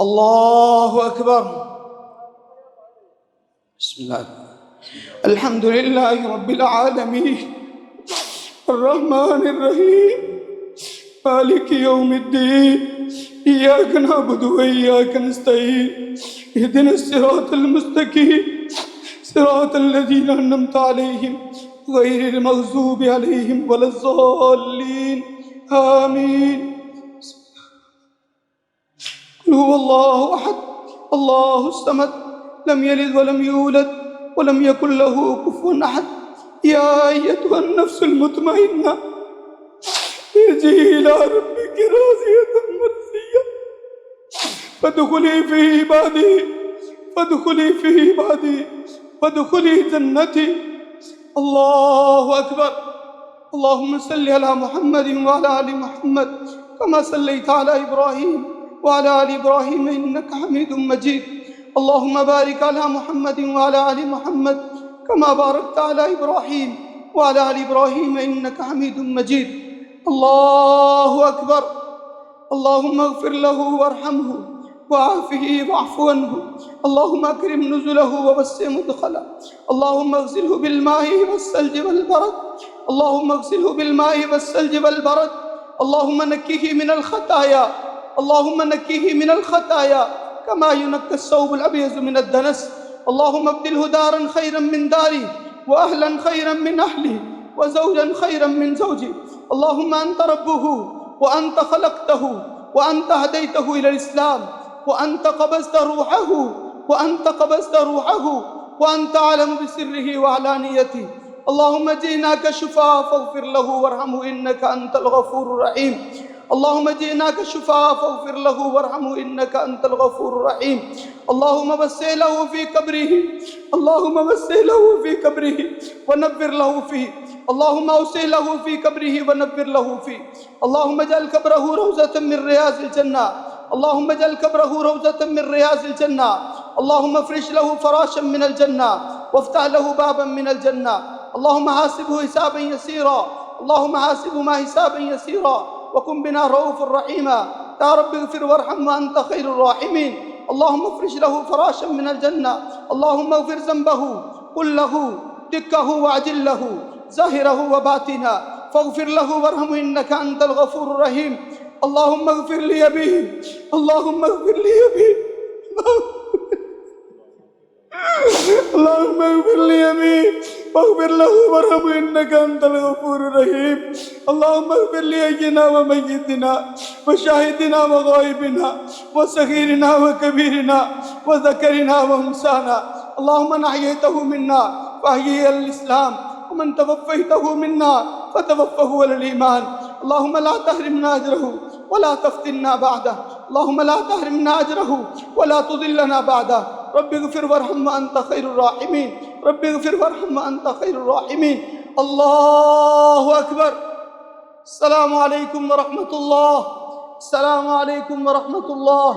الله أكبر. بسم الله. الحمد لله رب العالمين الرحمن الرحيم مالك يوم الدين إياك نعبد وإياك نستعين اهدنا الصراط المستقيم صراط الذين أنعمت عليهم غير المغضوب عليهم ولا الضالين آمين. قل هو الله أحد الله الصمد لم يلد ولم يولد ولم يكن له كفوا أحد. يا أيتها النفس المطمئنة ارجعي إلى ربك راضية مرضية فادخلي في عبادي وادخلي جنتي. الله أكبر. اللهم صل على محمد وعلى آل محمد كما صليت على إبراهيم وعلى آل إبراهيم إنك حميد مجيد. اللهم بارك على محمد وعلى آل محمد كما باركت على إبراهيم وعلى آل إبراهيم إنك حميد مجيد. الله أكبر. اللهم اغفر له وارحمه وعافه واعف عنه. اللهم أكرم نزله ووسع مدخله. اللهم اغسله بالماء والثلج والبرد. اللهم اغسله بالماء والثلج والبرد. اللهم نكيه من الخطايا. اللهم نكيه من الخطايا كما ينكى الثوب الأبيض من الدنس. اللهم ابدله دارا خيرا من داري وأهلا خيرا من أهلي وزوجا خيرا من زوجي. اللهم أنت ربه وأنت خلقته وأنت هديته إلى الإسلام وأنت قبضت روحه وأنت أعلم بسره وعلانيته. اللهم جئناك شفاء فاغفر له وارحمه إنك أنت الغفور الرحيم. اللهم جئناك شفاء فاغفر له وارحمه إنك أنت الغفور الرحيم. اللهم وسع له في قبره ونبر له فيه. اللهم اوسع له في قبره ونبر له فيه. اللهم اجعل قبره روضة من رياض الجنة. اللهم اجعل قبره روضة من رياض الجنة. اللهم افرش له فراشا من الجنة وافتح له بابا من الجنة. اللهم حاسبه حسابا يسيرا وكن بنا رؤوف رحيما. يا رب اغفر وارحم وأنت خير الراحمين. اللهم افرش له فراشا من الجنة. اللهم اغفر ذنبه كله دكه وعجله ظاهره وباطنه فاغفر له وارحمه إنك أنت الغفور الرحيم. اللهم اغفر لي أبيه. اللهم اغفر لي أبيه واغفر له وارحمه إنك أنت الغفور الرحيم. اللهم اغفر لحينا وميتنا وشاهدنا وغائبنا وصغيرنا وكبيرنا وذكرنا وأنثانا. اللهم من أحييته منا فأحيه على الإسلام ومن توفيته منا فتوفه على الإيمان. اللهم لا تحرمنا أجره ولا تفتنا بعده. اللهم لا تحرمنا أجره ولا تضلنا بعده. رب اغفر وارحم وأنت خير الراحمين. رب اغفر وارحم وأنت خير الراحمين. الله أكبر. السلام عليكم ورحمة الله. السلام عليكم ورحمة الله.